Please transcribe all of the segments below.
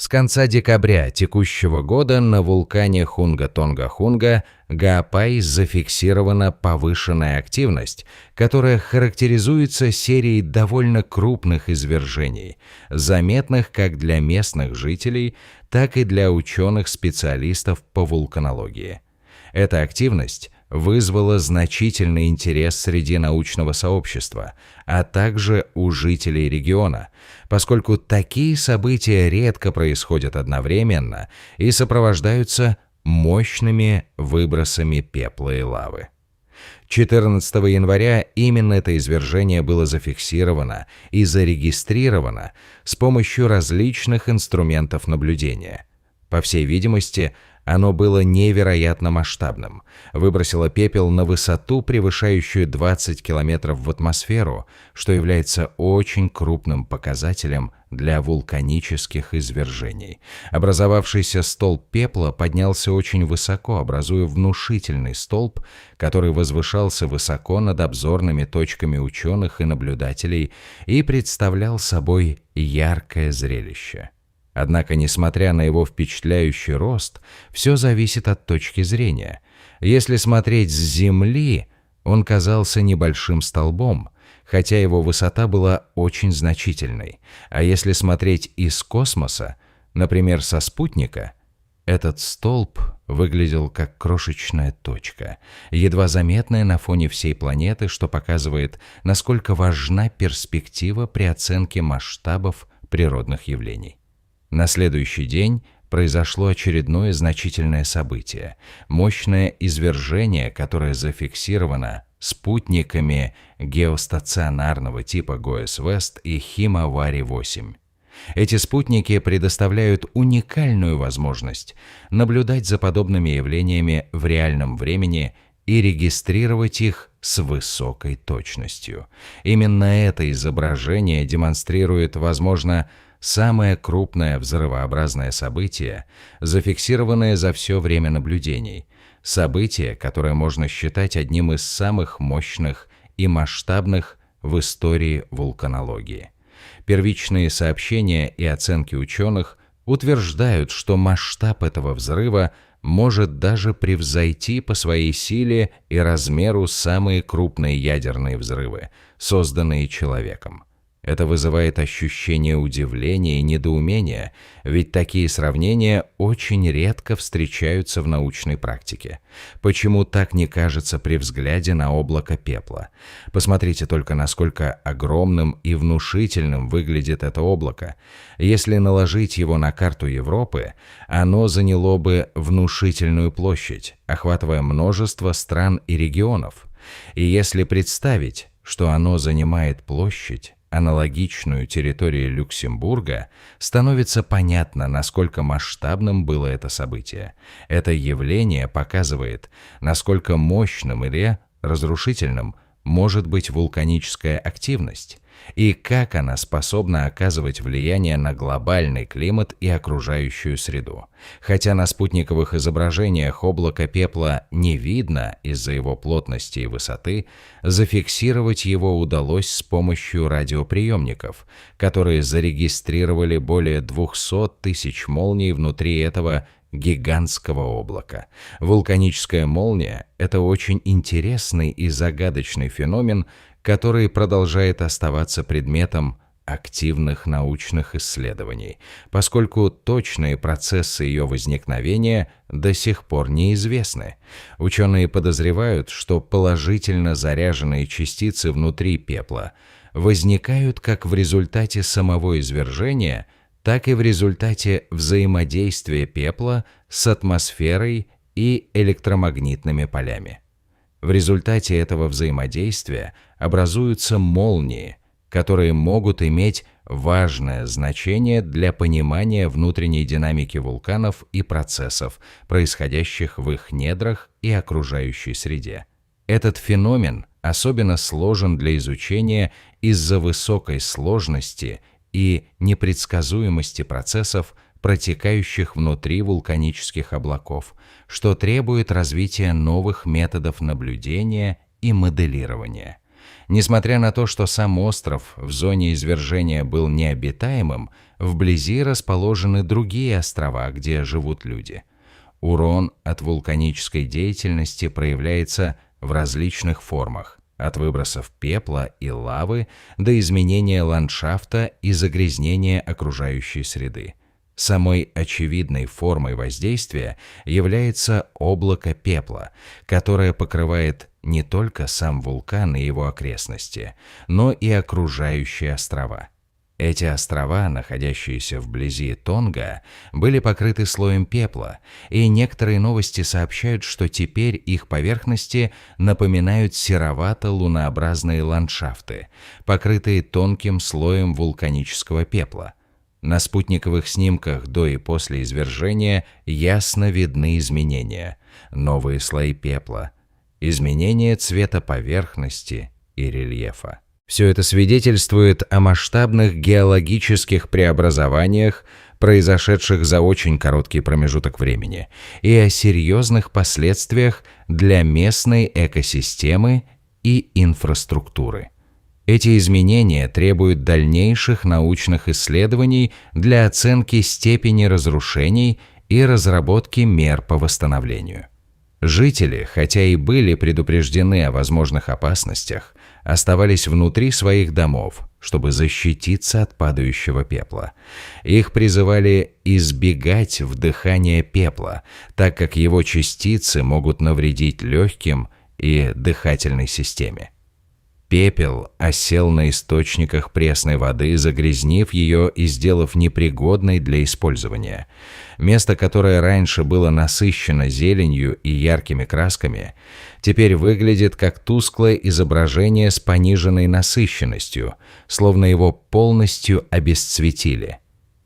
С конца декабря текущего года на вулкане Хунга-Тонга-Хунга Гаопай зафиксирована повышенная активность, которая характеризуется серией довольно крупных извержений, заметных как для местных жителей, так и для ученых-специалистов по вулканологии. Эта активность вызвала значительный интерес среди научного сообщества, а также у жителей региона, поскольку такие события редко происходят одновременно и сопровождаются мощными выбросами пепла и лавы. 14 января именно это извержение было зафиксировано и зарегистрировано с помощью различных инструментов наблюдения. По всей видимости, оно было невероятно масштабным, выбросило пепел на высоту, превышающую 20 километров в атмосферу, что является очень крупным показателем для вулканических извержений. Образовавшийся столб пепла поднялся очень высоко, образуя внушительный столб, который возвышался высоко над обзорными точками ученых и наблюдателей и представлял собой яркое зрелище. Однако, несмотря на его впечатляющий рост, все зависит от точки зрения. Если смотреть с Земли, он казался небольшим столбом, хотя его высота была очень значительной. А если смотреть из космоса, например, со спутника, этот столб выглядел как крошечная точка, едва заметная на фоне всей планеты, что показывает, насколько важна перспектива при оценке масштабов природных явлений. На следующий день произошло очередное значительное событие – мощное извержение, которое зафиксировано спутниками геостационарного типа ГОЭС-Вест и Химавари-8. Эти спутники предоставляют уникальную возможность наблюдать за подобными явлениями в реальном времени и регистрировать их с высокой точностью. Именно это изображение демонстрирует, возможно, самое крупное взрывообразное событие, зафиксированное за все время наблюдений. Событие, которое можно считать одним из самых мощных и масштабных в истории вулканологии. Первичные сообщения и оценки ученых утверждают, что масштаб этого взрыва может даже превзойти по своей силе и размеру самые крупные ядерные взрывы, созданные человеком. Это вызывает ощущение удивления и недоумения, ведь такие сравнения очень редко встречаются в научной практике. Почему так не кажется при взгляде на облако пепла? Посмотрите только, насколько огромным и внушительным выглядит это облако. Если наложить его на карту Европы, оно заняло бы внушительную площадь, охватывая множество стран и регионов. И если представить, что оно занимает площадь, аналогичную территории Люксембурга, становится понятно, насколько масштабным было это событие. Это явление показывает, насколько мощным или разрушительным может быть вулканическая активность и как она способна оказывать влияние на глобальный климат и окружающую среду. Хотя на спутниковых изображениях облако пепла не видно из-за его плотности и высоты, зафиксировать его удалось с помощью радиоприемников, которые зарегистрировали более 200 тысяч молний внутри этого гигантского облака. Вулканическая молния – это очень интересный и загадочный феномен, который продолжает оставаться предметом активных научных исследований, поскольку точные процессы ее возникновения до сих пор неизвестны. Ученые подозревают, что положительно заряженные частицы внутри пепла возникают как в результате самого извержения, так и в результате взаимодействия пепла с атмосферой и электромагнитными полями. В результате этого взаимодействия образуются молнии, которые могут иметь важное значение для понимания внутренней динамики вулканов и процессов, происходящих в их недрах и окружающей среде. Этот феномен особенно сложен для изучения из-за высокой сложности и непредсказуемости процессов, протекающих внутри вулканических облаков, что требует развития новых методов наблюдения и моделирования. Несмотря на то, что сам остров в зоне извержения был необитаемым, вблизи расположены другие острова, где живут люди. Урон от вулканической деятельности проявляется в различных формах, от выбросов пепла и лавы до изменения ландшафта и загрязнения окружающей среды. Самой очевидной формой воздействия является облако пепла, которое покрывает не только сам вулкан и его окрестности, но и окружающие острова. Эти острова, находящиеся вблизи Тонга, были покрыты слоем пепла, и некоторые новости сообщают, что теперь их поверхности напоминают серовато-лунообразные ландшафты, покрытые тонким слоем вулканического пепла. На спутниковых снимках до и после извержения ясно видны изменения, новые слои пепла, изменение цвета поверхности и рельефа. Все это свидетельствует о масштабных геологических преобразованиях, произошедших за очень короткий промежуток времени, и о серьезных последствиях для местной экосистемы и инфраструктуры. Эти изменения требуют дальнейших научных исследований для оценки степени разрушений и разработки мер по восстановлению. Жители, хотя и были предупреждены о возможных опасностях, оставались внутри своих домов, чтобы защититься от падающего пепла. Их призывали избегать вдыхания пепла, так как его частицы могут навредить легким и дыхательной системе. Пепел осел на источниках пресной воды, загрязнив ее и сделав непригодной для использования. Место, которое раньше было насыщено зеленью и яркими красками, теперь выглядит как тусклое изображение с пониженной насыщенностью, словно его полностью обесцветили.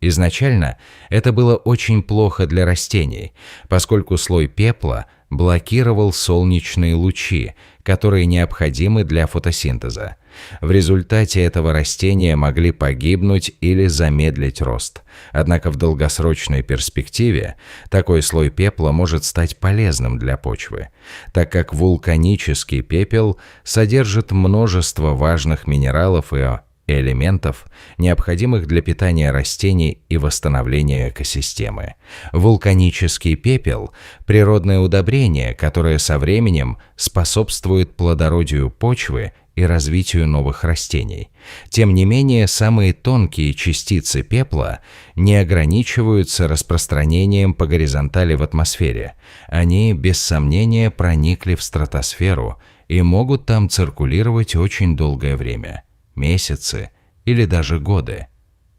Изначально это было очень плохо для растений, поскольку слой пепла блокировал солнечные лучи, которые необходимы для фотосинтеза. В результате этого растения могли погибнуть или замедлить рост. Однако в долгосрочной перспективе такой слой пепла может стать полезным для почвы, так как вулканический пепел содержит множество важных минералов и элементов, необходимых для питания растений и восстановления экосистемы. Вулканический пепел – природное удобрение, которое со временем способствует плодородию почвы и развитию новых растений. Тем не менее, самые тонкие частицы пепла не ограничиваются распространением по горизонтали в атмосфере. Они, без сомнения, проникли в стратосферу и могут там циркулировать очень долгое время – месяцы или даже годы.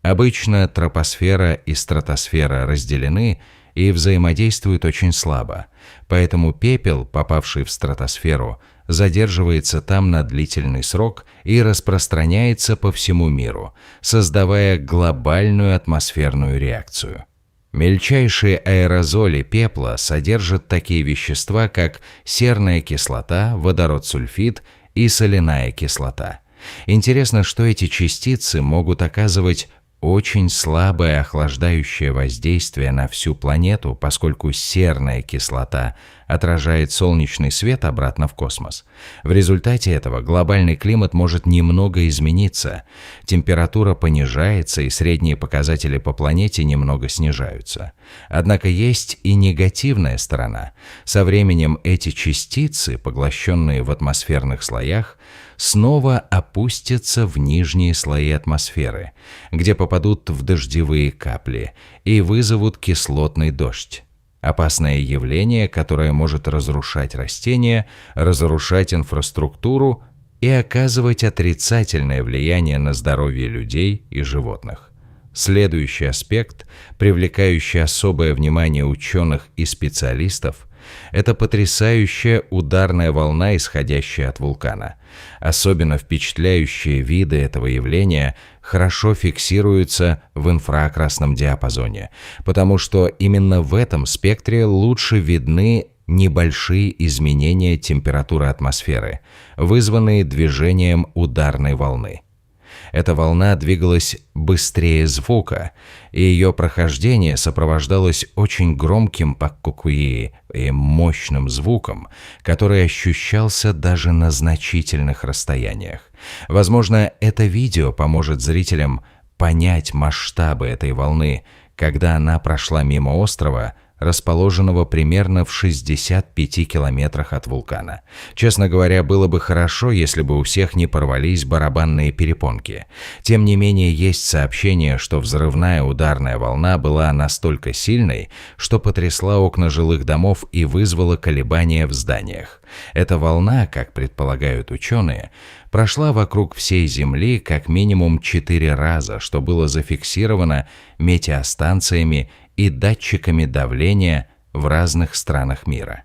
Обычно тропосфера и стратосфера разделены и взаимодействуют очень слабо, поэтому пепел, попавший в стратосферу, задерживается там на длительный срок и распространяется по всему миру, создавая глобальную атмосферную реакцию. Мельчайшие аэрозоли пепла содержат такие вещества, как серная кислота, водород-сульфид и соляная кислота. Интересно, что эти частицы могут оказывать очень слабое охлаждающее воздействие на всю планету, поскольку серная кислота отражает солнечный свет обратно в космос. В результате этого глобальный климат может немного измениться, температура понижается и средние показатели по планете немного снижаются. Однако есть и негативная сторона. Со временем эти частицы, поглощенные в атмосферных слоях, снова опустятся в нижние слои атмосферы, где попадут в дождевые капли и вызовут кислотный дождь. Опасное явление, которое может разрушать растения, разрушать инфраструктуру и оказывать отрицательное влияние на здоровье людей и животных. Следующий аспект, привлекающий особое внимание ученых и специалистов, это потрясающая ударная волна, исходящая от вулкана. Особенно впечатляющие виды этого явления хорошо фиксируются в инфракрасном диапазоне, потому что именно в этом спектре лучше видны небольшие изменения температуры атмосферы, вызванные движением ударной волны. Эта волна двигалась быстрее звука, и ее прохождение сопровождалось очень громким паккукуи и мощным звуком, который ощущался даже на значительных расстояниях. Возможно, это видео поможет зрителям понять масштабы этой волны, когда она прошла мимо острова, расположенного примерно в 65 километрах от вулкана. Честно говоря, было бы хорошо, если бы у всех не порвались барабанные перепонки. Тем не менее, есть сообщение, что взрывная ударная волна была настолько сильной, что потрясла окна жилых домов и вызвала колебания в зданиях. Эта волна, как предполагают ученые, прошла вокруг всей Земли как минимум 4 раза, что было зафиксировано метеостанциями и датчиками давления в разных странах мира.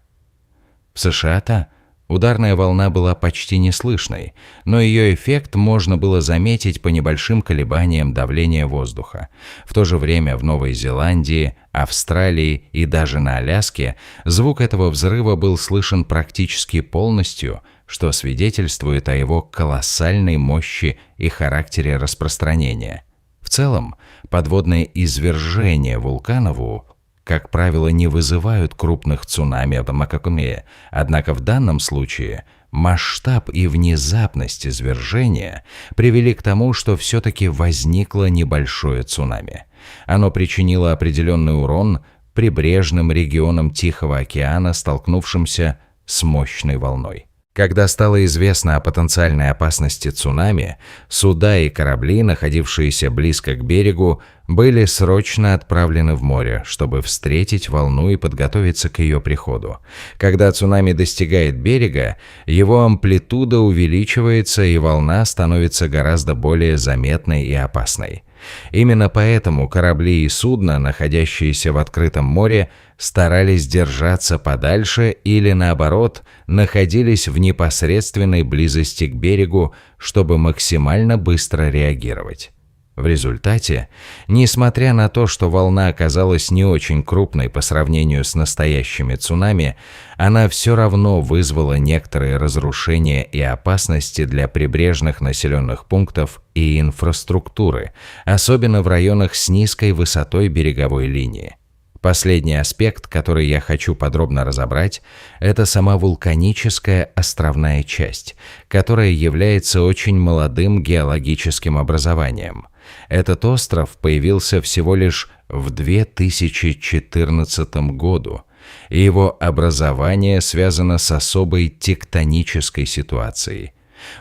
В США-то ударная волна была почти неслышной, но ее эффект можно было заметить по небольшим колебаниям давления воздуха. В то же время в Новой Зеландии, Австралии и даже на Аляске звук этого взрыва был слышен практически полностью, что свидетельствует о его колоссальной мощи и характере распространения. В целом, подводные извержения вулканов, как правило, не вызывают крупных цунами в Макакуме, однако в данном случае масштаб и внезапность извержения привели к тому, что все-таки возникло небольшое цунами. Оно причинило определенный урон прибрежным регионам Тихого океана, столкнувшимся с мощной волной. Когда стало известно о потенциальной опасности цунами, суда и корабли, находившиеся близко к берегу, были срочно отправлены в море, чтобы встретить волну и подготовиться к ее приходу. Когда цунами достигает берега, его амплитуда увеличивается, и волна становится гораздо более заметной и опасной. Именно поэтому корабли и судна, находящиеся в открытом море, старались держаться подальше или, наоборот, находились в непосредственной близости к берегу, чтобы максимально быстро реагировать. В результате, несмотря на то, что волна оказалась не очень крупной по сравнению с настоящими цунами, она все равно вызвала некоторые разрушения и опасности для прибрежных населенных пунктов и инфраструктуры, особенно в районах с низкой высотой береговой линии. Последний аспект, который я хочу подробно разобрать, это сама вулканическая островная часть, которая является очень молодым геологическим образованием. Этот остров появился всего лишь в 2014 году, и его образование связано с особой тектонической ситуацией.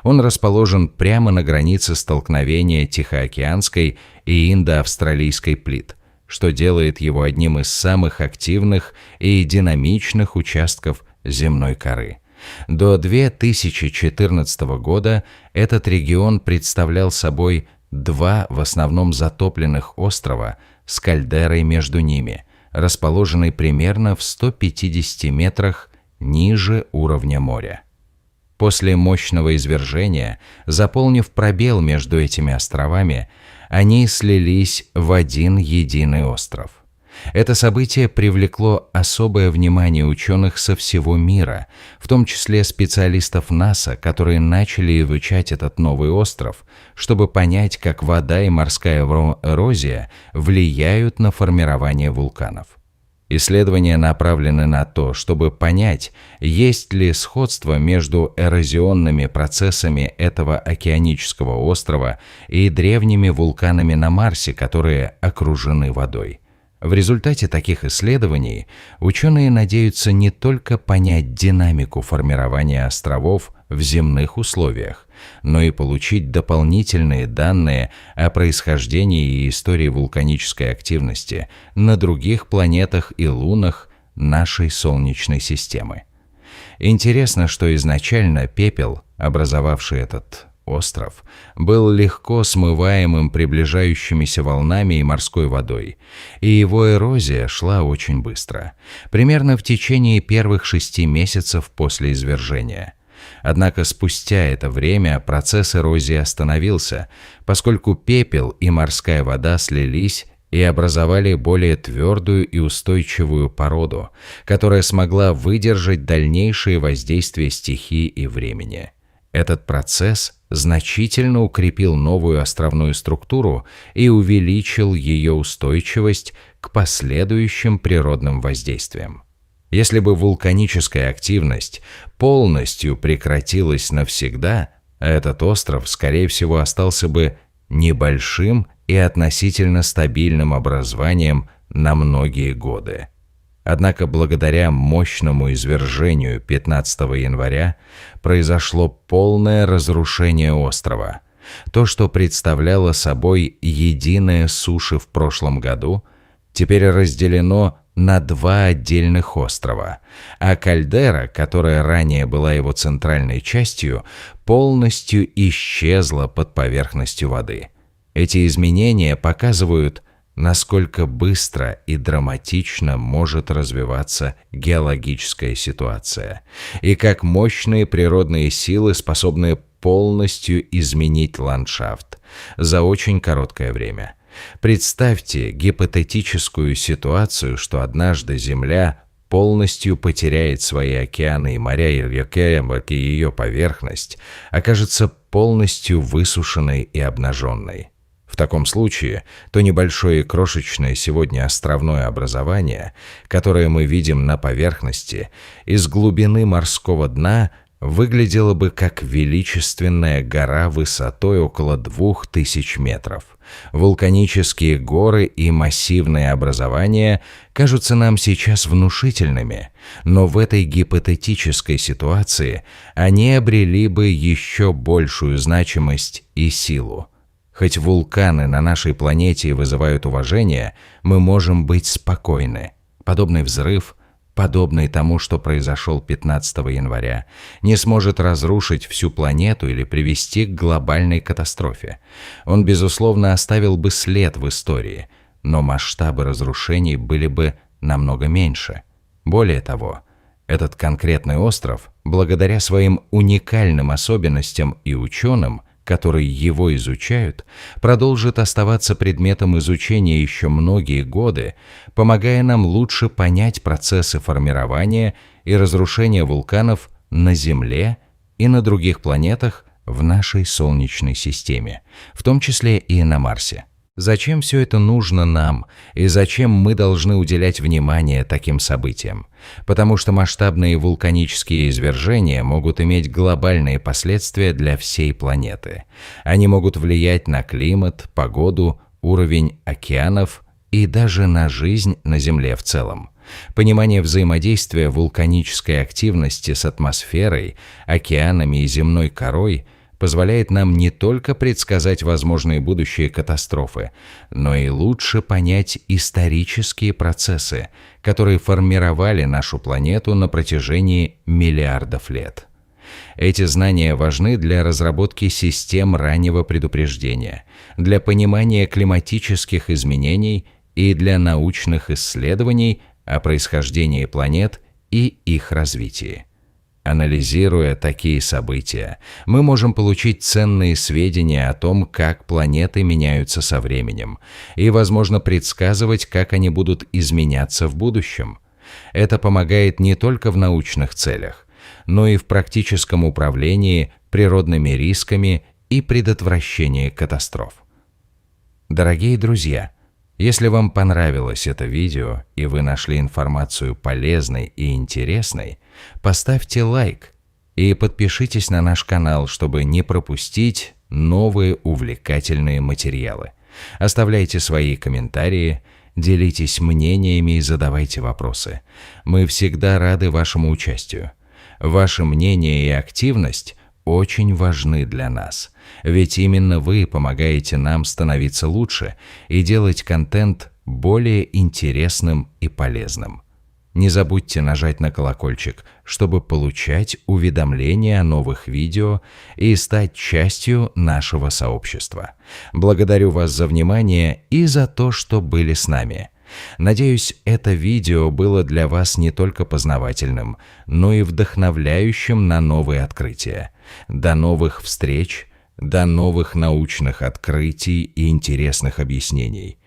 Он расположен прямо на границе столкновения Тихоокеанской и Индо-Австралийской плит, что делает его одним из самых активных и динамичных участков земной коры. До 2014 года этот регион представлял собой 2 в основном затопленных острова с кальдерой между ними, расположенной примерно в 150 метрах ниже уровня моря. После мощного извержения, заполнив пробел между этими островами, они слились в один единый остров. Это событие привлекло особое внимание ученых со всего мира, в том числе специалистов НАСА, которые начали изучать этот новый остров, чтобы понять, как вода и морская эрозия влияют на формирование вулканов. Исследования направлены на то, чтобы понять, есть ли сходство между эрозионными процессами этого океанического острова и древними вулканами на Марсе, которые окружены водой. В результате таких исследований ученые надеются не только понять динамику формирования островов в земных условиях, но и получить дополнительные данные о происхождении и истории вулканической активности на других планетах и лунах нашей Солнечной системы. Интересно, что изначально пепел, образовавший этот остров, был легко смываемым приближающимися волнами и морской водой, и его эрозия шла очень быстро, примерно в течение первых 6 месяцев после извержения. Однако спустя это время процесс эрозии остановился, поскольку пепел и морская вода слились и образовали более твердую и устойчивую породу, которая смогла выдержать дальнейшие воздействия стихии и времени. Этот процесс значительно укрепил новую островную структуру и увеличил ее устойчивость к последующим природным воздействиям. Если бы вулканическая активность полностью прекратилась навсегда, этот остров, скорее всего, остался бы небольшим и относительно стабильным образованием на многие годы. Однако благодаря мощному извержению 15 января произошло полное разрушение острова. То, что представляло собой единое суши в прошлом году, теперь разделено на два отдельных острова, а кальдера, которая ранее была его центральной частью, полностью исчезла под поверхностью воды. Эти изменения показывают, насколько быстро и драматично может развиваться геологическая ситуация, и как мощные природные силы способны полностью изменить ландшафт за очень короткое время. Представьте гипотетическую ситуацию, что однажды Земля полностью потеряет свои океаны и моря, и ее поверхность окажется полностью высушенной и обнаженной. В таком случае, то небольшое и крошечное сегодня островное образование, которое мы видим на поверхности, из глубины морского дна выглядело бы как величественная гора высотой около 2000 метров. Вулканические горы и массивные образования кажутся нам сейчас внушительными, но в этой гипотетической ситуации они обрели бы еще большую значимость и силу. Хоть вулканы на нашей планете вызывают уважение, мы можем быть спокойны. Подобный взрыв, подобный тому, что произошел 15 января, не сможет разрушить всю планету или привести к глобальной катастрофе. Он, безусловно, оставил бы след в истории, но масштабы разрушений были бы намного меньше. Более того, этот конкретный остров, благодаря своим уникальным особенностям и ученым, которые его изучают, продолжит оставаться предметом изучения еще многие годы, помогая нам лучше понять процессы формирования и разрушения вулканов на Земле и на других планетах в нашей Солнечной системе, в том числе и на Марсе. Зачем все это нужно нам и зачем мы должны уделять внимание таким событиям? Потому что масштабные вулканические извержения могут иметь глобальные последствия для всей планеты. Они могут влиять на климат, погоду, уровень океанов и даже на жизнь на Земле в целом. Понимание взаимодействия вулканической активности с атмосферой, океанами и земной корой позволяет нам не только предсказать возможные будущие катастрофы, но и лучше понять исторические процессы, которые формировали нашу планету на протяжении миллиардов лет. Эти знания важны для разработки систем раннего предупреждения, для понимания климатических изменений и для научных исследований о происхождении планет и их развитии. Анализируя такие события, мы можем получить ценные сведения о том, как планеты меняются со временем, и, возможно, предсказывать, как они будут изменяться в будущем. Это помогает не только в научных целях, но и в практическом управлении природными рисками и предотвращении катастроф. Дорогие друзья, если вам понравилось это видео и вы нашли информацию полезной и интересной, поставьте лайк и подпишитесь на наш канал, чтобы не пропустить новые увлекательные материалы. Оставляйте свои комментарии, делитесь мнениями и задавайте вопросы. Мы всегда рады вашему участию. Ваше мнение и активность очень важны для нас, ведь именно вы помогаете нам становиться лучше и делать контент более интересным и полезным. Не забудьте нажать на колокольчик, чтобы получать уведомления о новых видео и стать частью нашего сообщества. Благодарю вас за внимание и за то, что были с нами. Надеюсь, это видео было для вас не только познавательным, но и вдохновляющим на новые открытия. До новых встреч, до новых научных открытий и интересных объяснений.